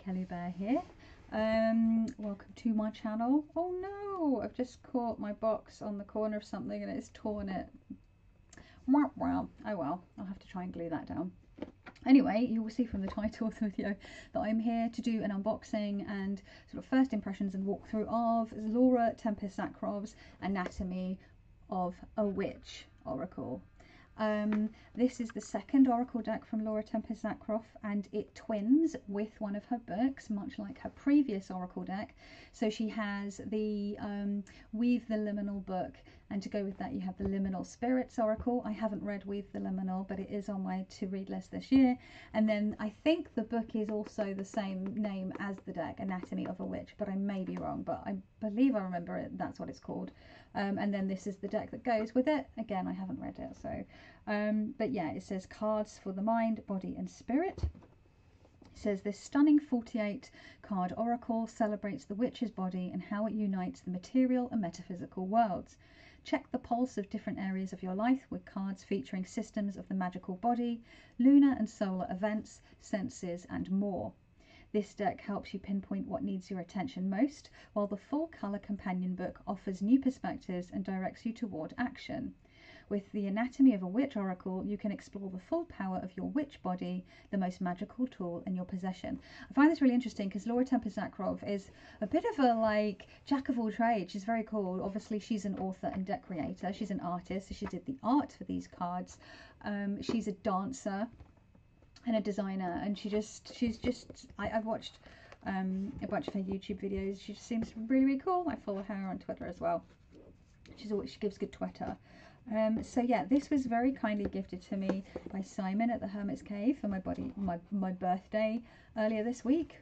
Kelly Bear here. Welcome to my channel. Oh no, I've just caught my box on the corner of something and it's torn it. Oh well, I'll have to try and glue that down. Anyway, you will see from the title of the video that I'm here to do an unboxing and sort of first impressions and walkthrough of Laura Tempest-Zakrov's Anatomy of a Witch Oracle. This is the second Oracle deck from Laura Tempest-Zakrov, and it twins with one of her books, much like her previous Oracle deck. So she has the Weave the Liminal book, and to go with that you have the Liminal Spirits Oracle. I haven't read Weave the Liminal, but it is on my to-read list this year. And then I think the book is also the same name as the deck, Anatomy of a Witch, but I may be wrong, but I believe I remember it, that's what it's called. And then this is the deck that goes with it. Again, I haven't read it, so but yeah, it says cards for the mind, body and spirit. It says this stunning 48 card oracle celebrates the witch's body and how it unites the material and metaphysical worlds. Check the pulse of different areas of your life with cards featuring systems of the magical body, lunar and solar events, senses and more. This deck helps you pinpoint what needs your attention most, while the full colour companion book offers new perspectives and directs you toward action. With the Anatomy of a Witch Oracle, you can explore the full power of your witch body, the most magical tool in your possession. I find this really interesting because Laura Tempest-Zakrov is a bit of a jack of all trades. She's very cool. Obviously, she's an author and deck creator. She's an artist, so she did the art for these cards. She's a dancer and a designer, and I've watched a bunch of her YouTube videos. She just seems really, really cool. I follow her on Twitter as well. She gives good Twitter. So yeah, this was very kindly gifted to me by Simon at the Hermit's Cave for my birthday earlier this week.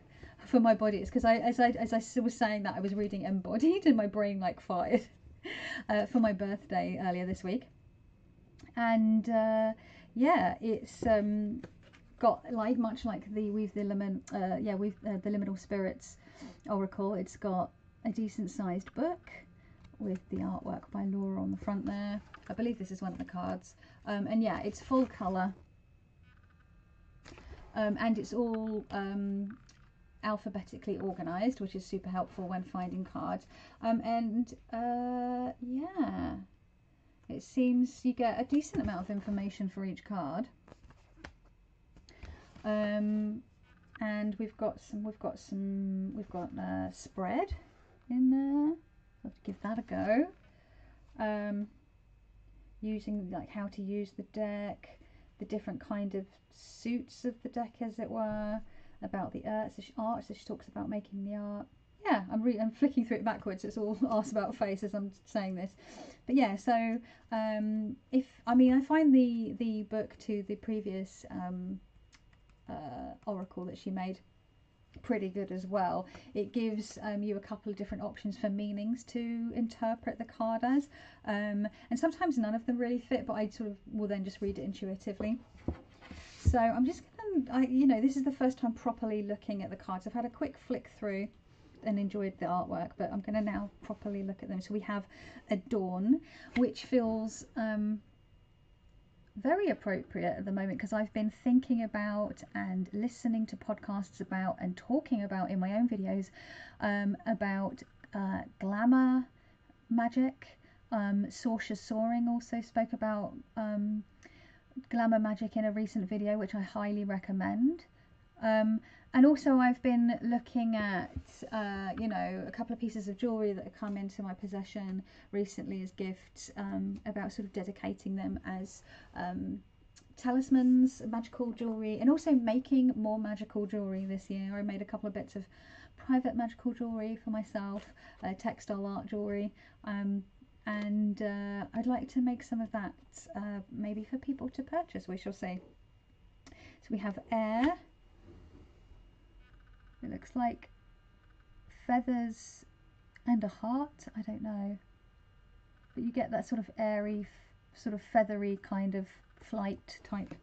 For my body, it's because as I was saying that, I was reading Embodied and my brain fired. For my birthday earlier this week, and yeah, it's got much like the Weave the Liminal Spirits Oracle. It's got a decent sized book with the artwork by Laura on the front there. I believe this is one of the cards, and yeah, it's full colour, and it's all alphabetically organised, which is super helpful when finding cards. Yeah, it seems you get a decent amount of information for each card. And we've got spread in there. I'll have to give that a go. Using how to use the deck, the different kind of suits of the deck, as it were, about the art. So she talks about making the art. Yeah, I'm flicking through it backwards. It's all arse about face as I'm saying this. But yeah, so I find the book to the previous Oracle that she made pretty good as well. It gives you a couple of different options for meanings to interpret the card as, and sometimes none of them really fit, but I sort of will then just read it intuitively. So I'm just gonna, this is the first time properly looking at the cards. I've had a quick flick through and enjoyed the artwork, but I'm gonna now properly look at them. So we have Adorn, which feels very appropriate at the moment because I've been thinking about and listening to podcasts about and talking about in my own videos about glamour magic. Sorcia Soaring also spoke about glamour magic in a recent video, which I highly recommend. And also I've been looking at a couple of pieces of jewellery that have come into my possession recently as gifts, about sort of dedicating them as talismans, magical jewellery, and also making more magical jewellery this year. I made a couple of bits of private magical jewellery for myself, textile art jewellery, and I'd like to make some of that maybe for people to purchase. We shall see. So we have Air. It looks like feathers and a heart. I don't know, but you get that sort of airy, sort of feathery kind of flight type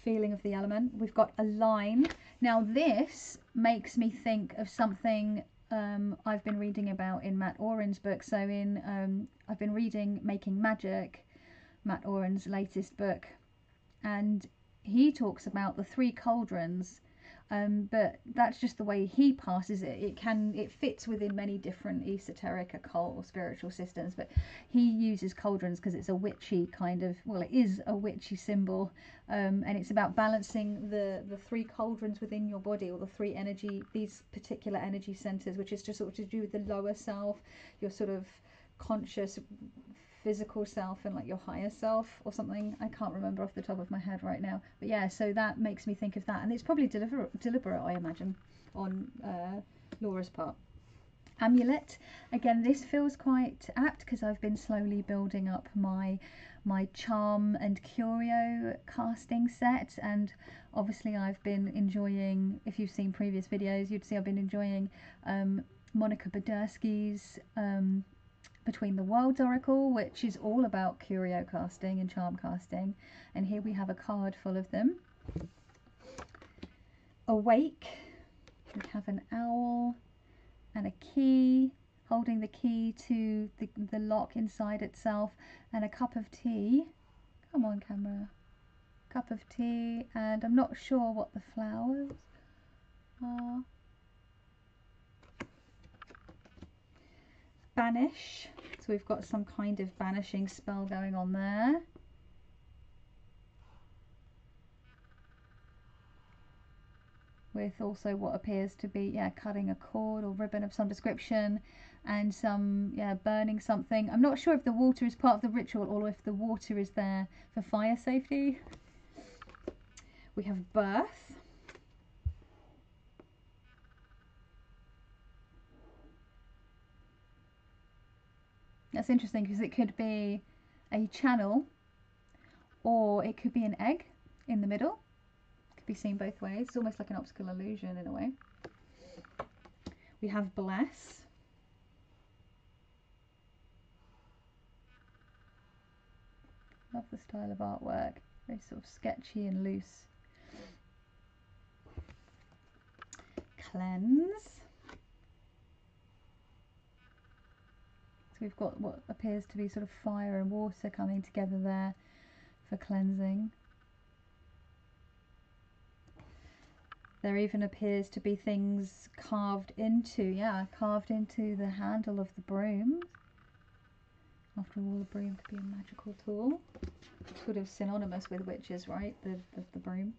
feeling of the element. We've got a line. Now this makes me think of something I've been reading about in Matt Oren's book. So I've been reading Making Magic, Matt Oren's latest book, and he talks about the 3 cauldrons. But that's just the way he passes it. It fits within many different esoteric, occult, or spiritual systems. But he uses cauldrons because it's a witchy kind of, well, it is a witchy symbol, and it's about balancing the three cauldrons within your body, or the three these particular energy centers, which is just sort of to do with the lower self, your sort of conscious physical self, and like your higher self or something. I can't remember off the top of my head right now, but yeah, so that makes me think of that, and it's probably deliberate, I imagine, on Laura's part. Amulet, again, this feels quite apt because I've been slowly building up my charm and curio casting set, and obviously I've been enjoying, if you've seen previous videos, you'd see I've been enjoying Monica Badersky's Between the Worlds Oracle, which is all about curio casting and charm casting, and here we have a card full of them. Awake, we have an owl and a key, holding the key to the lock inside itself, and a cup of tea. Come on, camera. Cup of tea, and I'm not sure what the flowers are. Banish, so we've got some kind of banishing spell going on there. With also what appears to be, yeah, cutting a cord or ribbon of some description, and some, yeah, burning something. I'm not sure if the water is part of the ritual or if the water is there for fire safety. We have birth. That's interesting because it could be a channel, or it could be an egg in the middle. It could be seen both ways. It's almost like an optical illusion in a way. We have bless. Love the style of artwork. Very sort of sketchy and loose. Cleanse. So we've got what appears to be sort of fire and water coming together there for cleansing. There even appears to be things carved into the handle of the broom. After all, the broom could be a magical tool. Sort of synonymous with witches, right? The broom.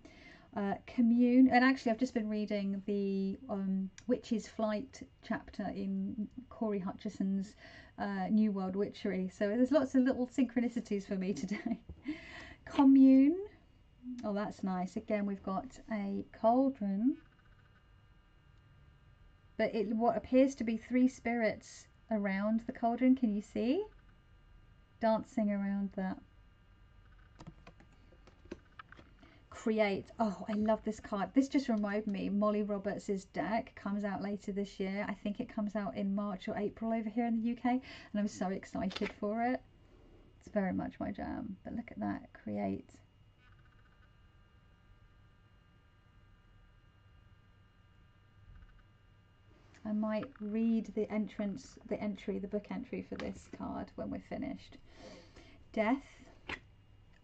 Commune, and actually I've just been reading the Witch's Flight chapter in Corey Hutchison's New World Witchery, so there's lots of little synchronicities for me today. Commune, oh that's nice. Again, we've got a cauldron, but what appears to be three spirits around the cauldron. Can you see? Dancing around that. Create, oh, I love this card. This just reminded me, Molly Roberts's deck comes out later this year. I think it comes out in March or April over here in the UK, and I'm so excited for it. It's very much my jam. But look at that, create. I might read the book entry for this card when we're finished. Death.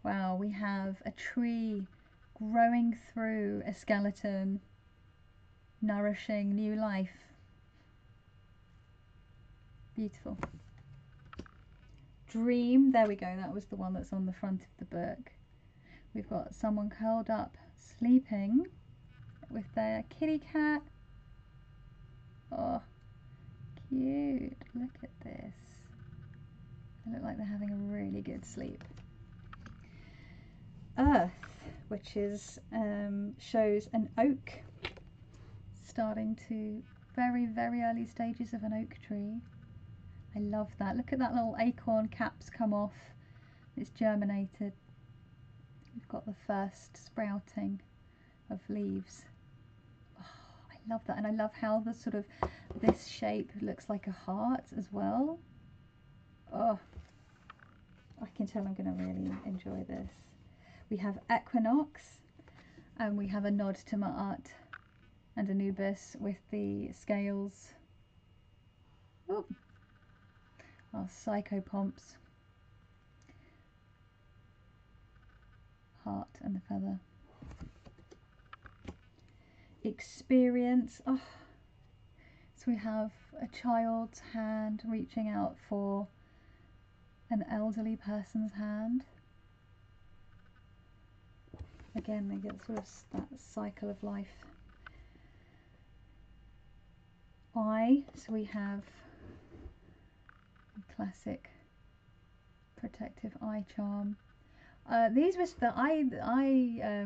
Wow, we have a tree growing through a skeleton, nourishing new life. Beautiful. Dream, there we go, that was the one that's on the front of the book. We've got someone curled up, sleeping with their kitty cat. Oh, cute, look at this. They look like they're having a really good sleep. Earth, which is shows an oak, starting to very early stages of an oak tree. I love that. Look at that little acorn caps come off. It's germinated. We've got the first sprouting of leaves. Oh, I love that, and I love how the sort of this shape looks like a heart as well. Oh, I can tell I'm going to really enjoy this. We have Equinox, and we have a nod to Ma'at and Anubis with the scales. Oh, our psychopomps. Heart and the feather. experience. Oh, so we have a child's hand reaching out for an elderly person's hand. Again, they get sort of that cycle of life. Eye, so we have a classic protective eye charm. These was the I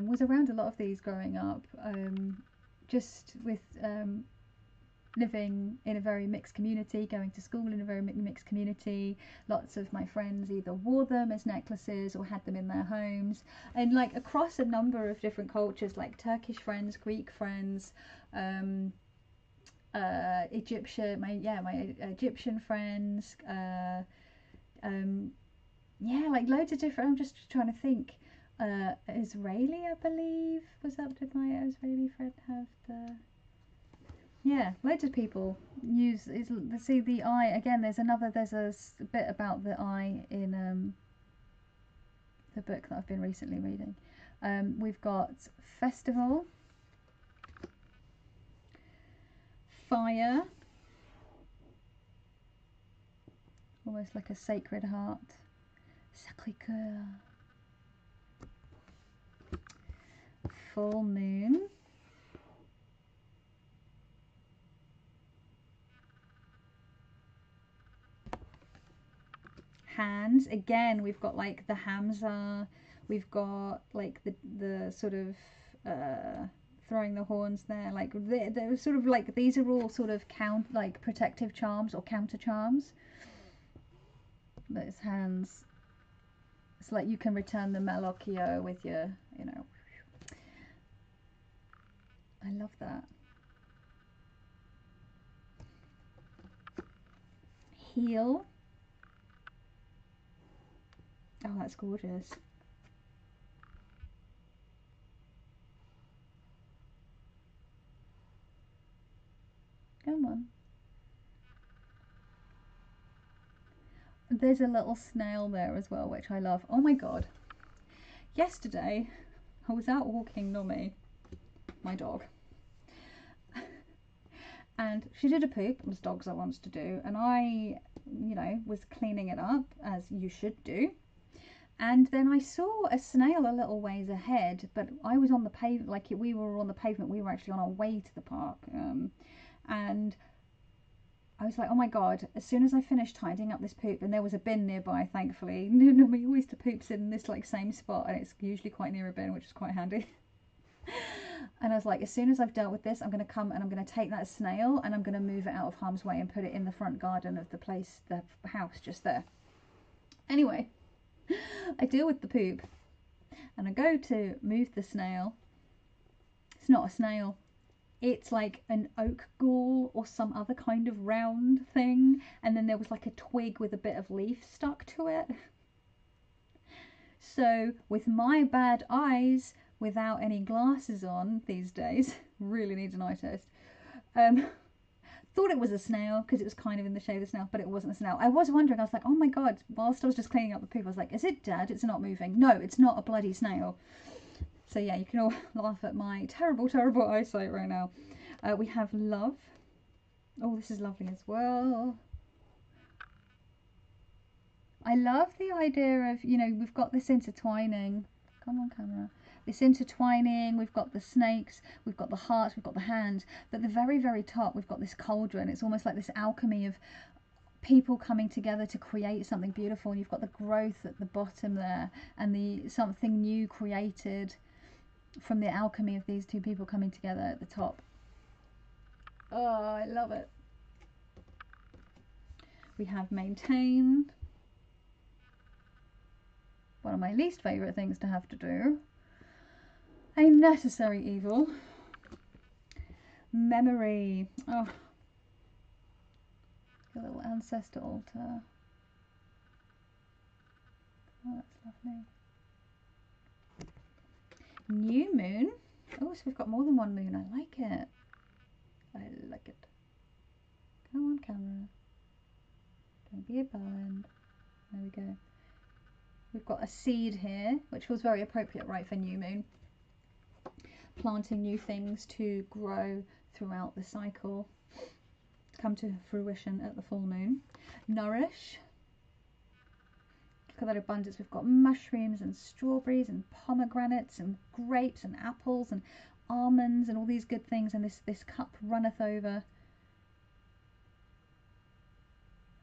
was around a lot of these growing up, just with living in a very mixed community, going to school in a very mixed community. Lots of my friends either wore them as necklaces or had them in their homes, and like across a number of different cultures, like Turkish friends, Greek friends, Egyptian, my Egyptian friends, yeah, like loads of different. I'm just trying to think. Israeli, I believe, did my Israeli friend have the? Yeah, loads of people use. See the eye again. There's a bit about the eye in the book that I've been recently reading. We've got festival, fire, almost like a sacred heart, Sacré-Cœur, full moon, hands. Again, we've got like the Hamza, we've got like the sort of throwing the horns there, like they're sort of like, these are all sort of like protective charms or counter charms. Those hands, it's like you can return the Malocchio with your, you know. I love that. Heel. Oh, that's gorgeous. Come on. There's a little snail there as well, which I love. Oh my god. Yesterday, I was out walking Nomi, my dog, and she did a poop, as dogs are wont to do, and I, you know, was cleaning it up, as you should do. And then I saw a snail a little ways ahead, but I was on the pavement, like we were on the pavement, we were actually on our way to the park. And I was like, oh my god, as soon as I finished tidying up this poop, and there was a bin nearby, thankfully. We always do poops in this like same spot, and it's usually quite near a bin, which is quite handy. And I was like, as soon as I've dealt with this, I'm going to come and I'm going to take that snail and I'm going to move it out of harm's way and put it in the front garden of the place, the house just there. Anyway, I deal with the poop and I go to move the snail. It's not a snail. It's like an oak gall or some other kind of round thing, and then there was like a twig with a bit of leaf stuck to it. So with my bad eyes, without any glasses on these days, really need an eye test, thought it was a snail because it was kind of in the shape of a snail, but it wasn't a snail. I was wondering, I was like, oh my god, whilst I was just cleaning up the poop, I was like, is it dead? It's not moving. No, it's not a bloody snail. So yeah, you can all laugh at my terrible, terrible eyesight right now. We have love. Oh, this is lovely as well. I love the idea of, you know, we've got this intertwining. Come on, camera. This intertwining, we've got the snakes, we've got the hearts, we've got the hands. But at the very, very top, we've got this cauldron. It's almost like this alchemy of people coming together to create something beautiful. And you've got the growth at the bottom there, and the something new created from the alchemy of these two people coming together at the top. Oh, I love it. We have maintain. One of my least favourite things to have to do. A necessary evil. Memory. Oh, a little ancestor altar. Oh, that's lovely. New moon. Oh, so we've got more than one moon. I like it. I like it. Come on, camera. Don't be a band. There we go. We've got a seed here, which was very appropriate, right, for new moon. planting new things to grow throughout the cycle, come to fruition at the full moon. Nourish. Look at that abundance. We've got mushrooms and strawberries and pomegranates and grapes and apples and almonds and all these good things, and this cup runneth over.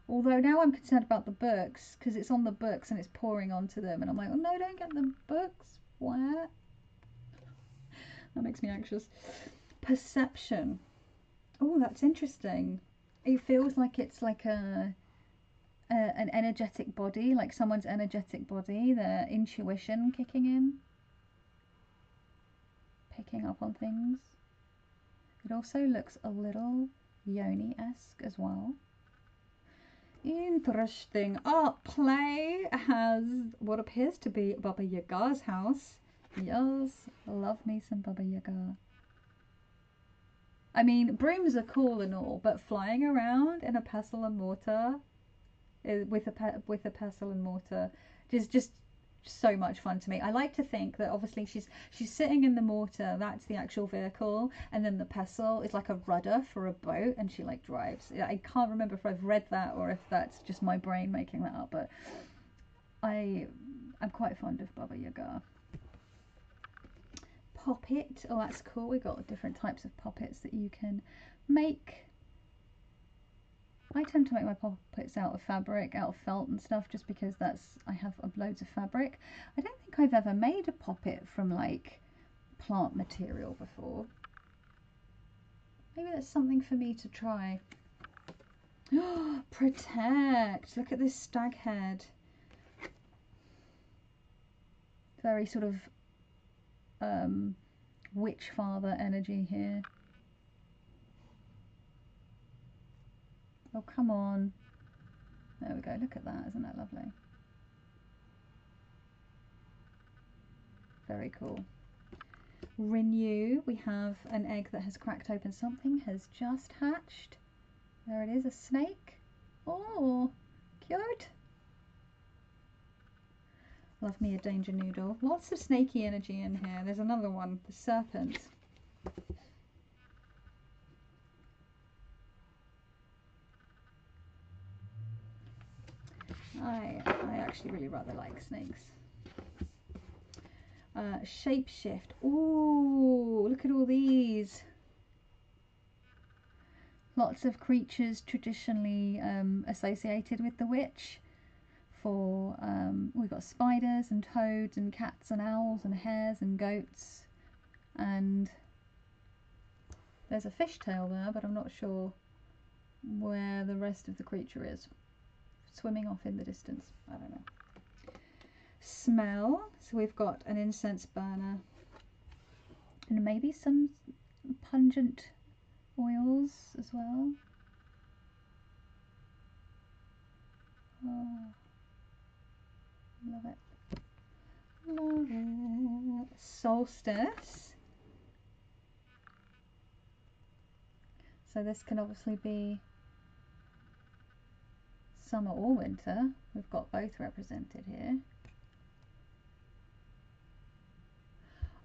Although now I'm concerned about the books, because it's on the books and it's pouring onto them, and I'm like, oh no, don't get the books wet. That makes me anxious. Perception. Oh, that's interesting. It feels like it's like an energetic body, like someone's energetic body, their intuition kicking in, picking up on things. It also looks a little Yoni-esque as well. Interesting. Art play has what appears to be Baba Yaga's house. Yes, love me some Baba Yaga. I mean, brooms are cool and all, but flying around in a pestle and mortar, with a pestle and mortar, is just so much fun to me. I like to think that obviously she's sitting in the mortar, that's the actual vehicle, and then the pestle is like a rudder for a boat, and she like drives. I can't remember if I've read that or if that's just my brain making that up, but I'm quite fond of Baba Yaga. Poppet. Oh, that's cool. We've got different types of poppets that you can make. I tend to make my poppets out of fabric, out of felt and stuff, just because I have loads of fabric. I don't think I've ever made a poppet from like plant material before. Maybe that's something for me to try. Protect. Look at this stag head. Very sort of witch father energy here. Oh, come on. There we go. Look at that. Isn't that lovely? Very cool. Renew. We have an egg that has cracked open. Something has just hatched. There it is. A snake. Oh, cute. Love me a danger noodle. Lots of snaky energy in here. There's another one. The serpent. I actually really rather like snakes. Shapeshift. Ooh, look at all these. Lots of creatures traditionally associated with the witch. We've got spiders and toads and cats and owls and hares and goats, and there's a fishtail there, but I'm not sure where the rest of the creature is. Swimming off in the distance. I don't know. Smell. So we've got an incense burner and maybe some pungent oils as well. Oh, love it. Love it. Solstice. So this can obviously be summer or winter. We've got both represented here.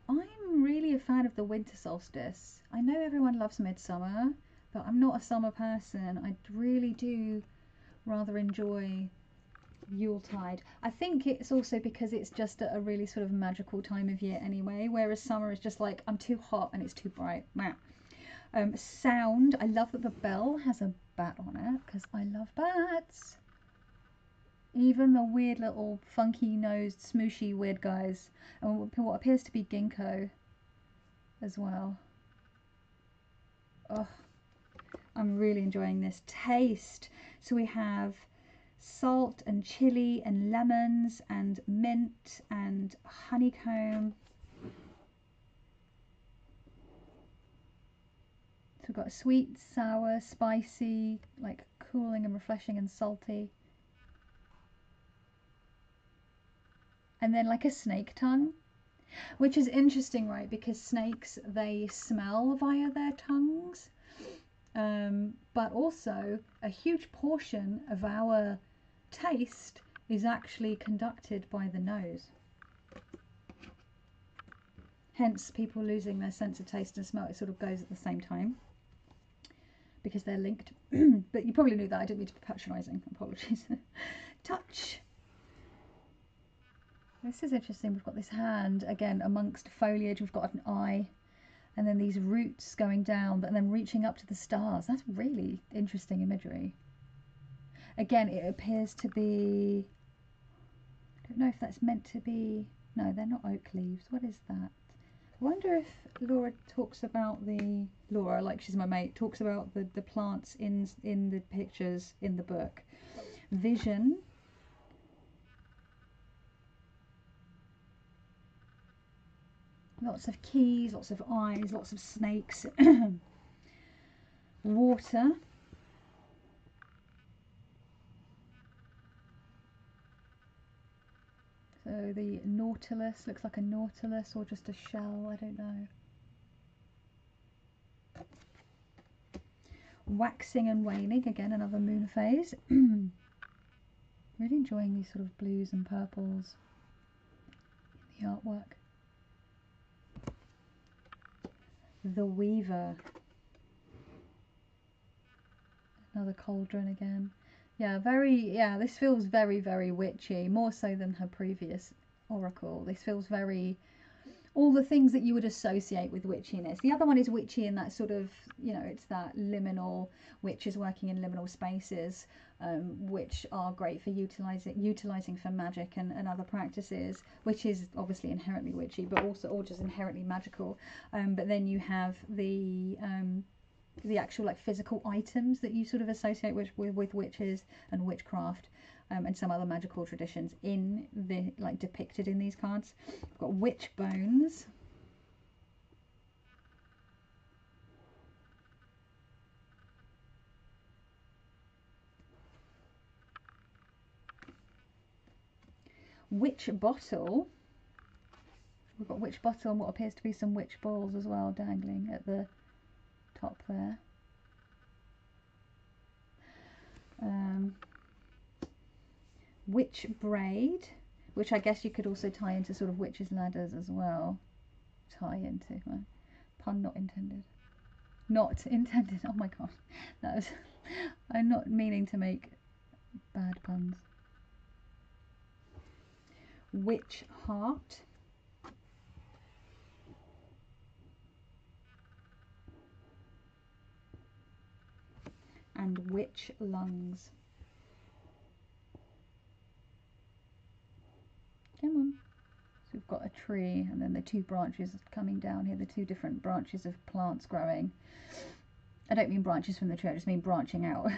I'm really a fan of the winter solstice. I know everyone loves midsummer, but I'm not a summer person. I really do rather enjoy Yuletide. I think it's also because it's just a really sort of magical time of year anyway, whereas summer is just like, I'm too hot and it's too bright. Sound. I love that the bell has a bat on it, because I love bats. Even the weird little funky nosed smooshy weird guys, and what appears to be ginkgo as well. Oh, I'm really enjoying this. Taste. So we have salt and chili and lemons and mint and honeycomb. So we've got sweet, sour, spicy, like cooling and refreshing and salty. And then like a snake tongue, which is interesting, right? Because snakes, they smell via their tongues. But also a huge portion of our taste is actually conducted by the nose. hence people losing their sense of taste and smell. It sort of goes at the same time because they're linked. But you probably knew that. I didn't mean to be patronising. Apologies. Touch. This is interesting. We've got this hand again amongst foliage. We've got an eye, and then these roots going down, but then reaching up to the stars. That's really interesting imagery. Again, it appears to be, I don't know if that's meant to be, no, they're not oak leaves. What is that? I wonder if Laura talks about the, Laura, like she's my mate, talks about the plants in the pictures in the book. Vision. Lots of keys, lots of eyes, lots of snakes. Water. So the Nautilus, looks like a Nautilus or just a shell, I don't know. Waxing and waning, again another moon phase. Really enjoying these sort of blues and purples in the artwork. The Weaver. Another cauldron again. Yeah, this feels very, very witchy, more so than her previous oracle. This feels very, all the things that you would associate with witchiness. The other one is witchy in that sort of, you know, it's that liminal, witches working in liminal spaces, which are great for utilizing for magic and other practices, which is obviously inherently witchy, but also or just inherently magical. But then you have the actual like physical items that you sort of associate with witches and witchcraft, and some other magical traditions in the like depicted in these cards. We've got witch bones. Witch bottle. We've got witch bottle and what appears to be some witch balls as well dangling at the top there. Witch braid, which I guess you could also tie into sort of witches ladders as well. Tie into, pun not intended. Not intended. Oh my god, that was. I'm not meaning to make bad puns. Witch heart. And witch lungs. Come on. So we've got a tree and then the two branches coming down here, the two different branches of plants growing. I don't mean branches from the tree, I just mean branching out.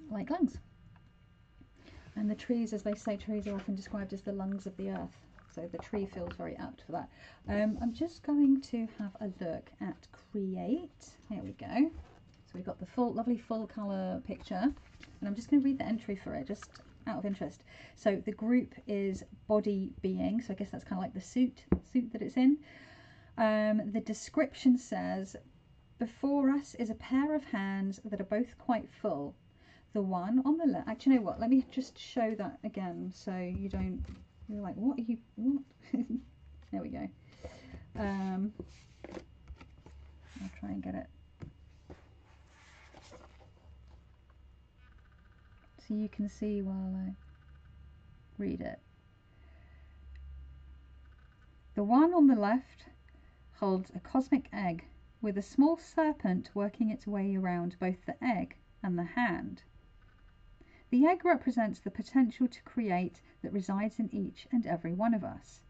Like lungs. And the trees, as they say, trees are often described as the lungs of the earth. So the tree feels very apt for that. I'm just going to have a look at create. Here we go. So we've got the full, lovely full colour picture, and I'm just going to read the entry for it, just out of interest. So the group is body being, so I guess that's kind of like the suit that it's in. The description says, before us is a pair of hands that are both quite full. The one on the left, actually, you know what, let me just show that again so you don't, you're like, what are you, what? There we go. I'll try and get it. So you can see while I read it. The one on the left holds a cosmic egg with a small serpent working its way around both the egg and the hand. The egg represents the potential to create that resides in each and every one of us.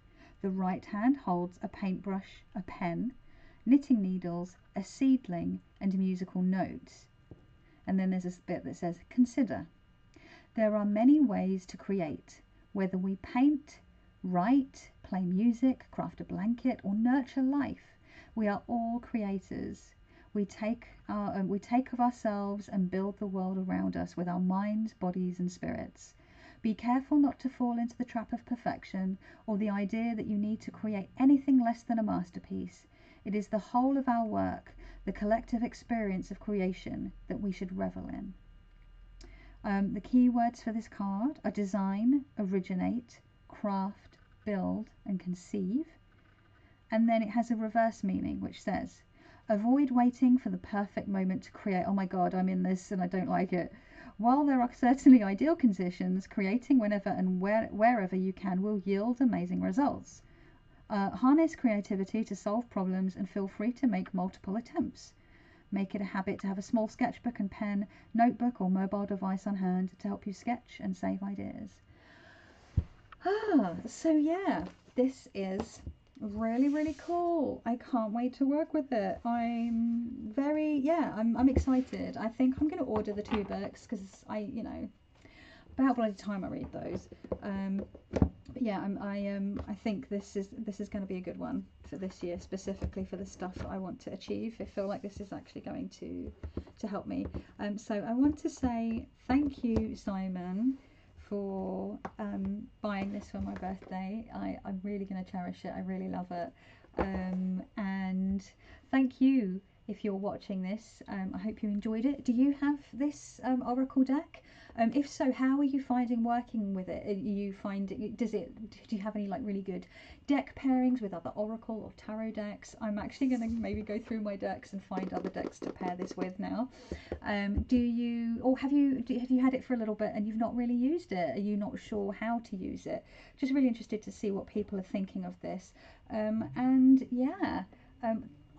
The right hand holds a paintbrush, a pen, knitting needles, a seedling, and musical notes. And then there's this bit that says, consider. There are many ways to create, whether we paint, write, play music, craft a blanket, or nurture life. We are all creators. We take of ourselves and build the world around us with our minds, bodies, and spirits. Be careful not to fall into the trap of perfection or the idea that you need to create anything less than a masterpiece. It is the whole of our work, the collective experience of creation, that we should revel in. The key words for this card are design, originate, craft, build, and conceive. And then it has a reverse meaning, which says, avoid waiting for the perfect moment to create. Oh my God, I'm in this and I don't like it. While there are certainly ideal conditions, creating whenever and wherever you can will yield amazing results. Harness creativity to solve problems and feel free to make multiple attempts. Make it a habit to have a small sketchbook and pen, notebook or mobile device on hand to help you sketch and save ideas. So yeah, this is really, really cool. I can't wait to work with it. I'm excited. I think I'm going to order the 2 books because about by the time I read those. But yeah, I think this is going to be a good one for this year, specifically for the stuff that I want to achieve. I feel like this is actually going to help me. So I want to say thank you, Simon, for buying this for my birthday. I'm really going to cherish it. I really love it. And thank you if you're watching this. I hope you enjoyed it. Do you have this Oracle deck? If so, how are you finding working with it? Do you have any like really good deck pairings with other Oracle or Tarot decks? I'm actually going to maybe go through my decks and find other decks to pair this with now. Have you had it for a little bit and you've not really used it? Are you not sure how to use it? Just really interested to see what people are thinking of this.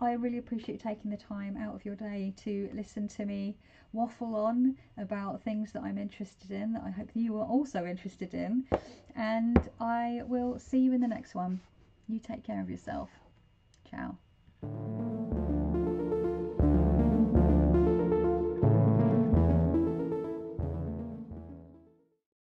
I really appreciate you taking the time out of your day to listen to me waffle on about things that I'm interested in, that I hope you are also interested in. And I will see you in the next one. You take care of yourself. Ciao.